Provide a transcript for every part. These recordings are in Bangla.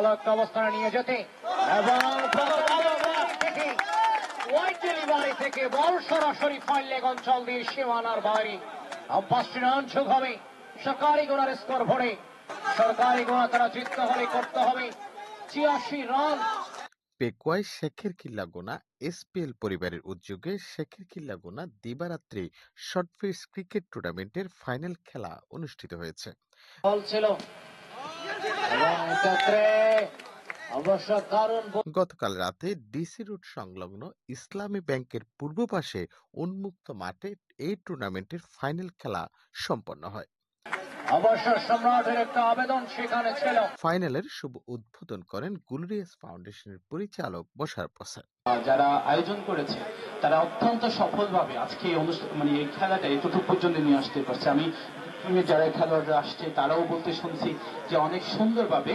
ভালো একটা অবস্থানে নিয়ে যেতে এবং ওয়াইড ডেলিভারি থেকে বল সরাসরি ফাইল লেগ অঞ্চল দিয়ে সীমানার বাইরে। 5টি রান যোগ হবে সরকারি গোনার স্কোর ভরে। সরকারি গোনা তারা জিততে হলে করতে হবে 86 রান। পেকুয়ায় শেখের কিল্লা গোনা এসপিএল পরিবারের উদ্যোগে শেখের কিল্লা গোনা দিবারাত্রি শর্টফিস ক্রিকেট টুর্নামেন্টের ফাইনাল খেলা অনুষ্ঠিত হয়েছে। বল ছিল এবং এক্ষেত্রে অবশ্য দারুণ গতকাল রাতে ডিসি রোড সংলগ্ন ইসলামী ব্যাংকের পূর্ব পাশে উন্মুক্ত মাঠে এই টুর্নামেন্টের ফাইনাল খেলা সম্পন্ন হয়। অবশ্য সম্রাটের একটা আবেদন সেখানে ছিল। ফাইনালের শুভ উদ্বোধন করেন গুলরিয়াস ফাউন্ডেশনের পরিচালক মোশাররফ হোসেন। যারা আয়োজন করেছে তারা অত্যন্ত সফলভাবে আজকে এই এই খেলাটা এতটুকু পর্যন্ত নিয়ে আসতে পারছে। আমি যারা খেলোয়াড়রা আসছে তারাও বলতে শুনছি যে অনেক সুন্দরভাবে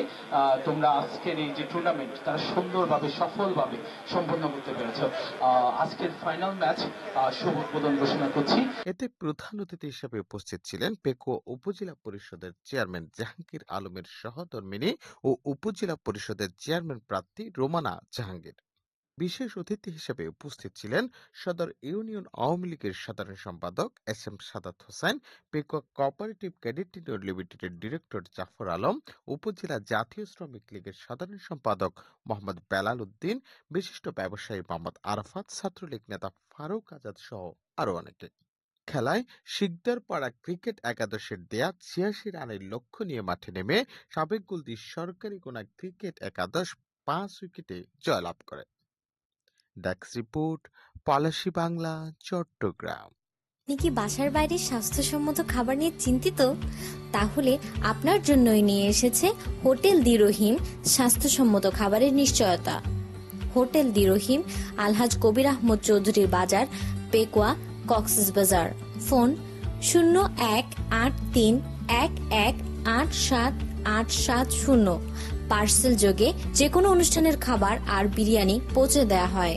তোমরা আজকের এই যে টুর্নামেন্ট তারা সুন্দরভাবে সফলভাবে সম্পন্ন করতে পেরেছ। আজকের ফাইনাল ম্যাচ শুভ উদ্বোধন ঘোষণা করছি। এতে প্রধান অতিথি হিসেবে উপস্থিত ছিলেন পেকুয়া উপজেলা পরিষদের চেয়ারম্যান জাহাঙ্গীর আলমের সহধর্মিণী ও উপজেলা পরিষদের চেয়ারম্যান প্রার্থী রোমানা জাহাঙ্গীর। বিশেষ অতিথি হিসেবে উপস্থিত ছিলেন সদর ইউনিয়ন আওয়ামী লীগের সাধারণ সম্পাদক S M. Sadat Hossain, Pekua cooperative credit union লিমিটেডের ডিরেক্টর জাফর আলম, উপজেলা জাতীয় শ্রমিক লীগের সাধারণ সম্পাদক মোহাম্মদ বেলাল উদ্দিন, বিশিষ্ট ব্যবসায়ী মোহাম্মদ আরাফাত, ছাত্রলীগ নেতা ফারুক আজাদ সহ আরো অনেকে। খেলায় শিকদারপাড়া ক্রিকেট একাদশের দেয়া ৮৬ রানের লক্ষ্য নিয়ে মাঠে নেমে সাবেকুলদি সরকারি গোনা ক্রিকেট একাদশ ৫ উইকেটে জয়লাভ করে। Desk report, Palashi Bangla, Chattogram. আপনি কি বাসার বাইরে স্বাস্থ্যসম্মত খাবার নিয়ে চিন্তিত? তাহলে আপনার জন্যই নিয়ে এসেছে হোটেল দি রহিম স্বাস্থ্যসম্মত খাবারের নিশ্চয়তা। হোটেল দি রহিম, আলহাজ কবির আহমদ চৌধুরীর বাজার, পেকুয়া, কক্সবাজার। ফোন 018311878770। পার্সেল যোগে যে কোনো অনুষ্ঠানের খাবার আর বিরিয়ানি পৌঁছে দেয়া হয়।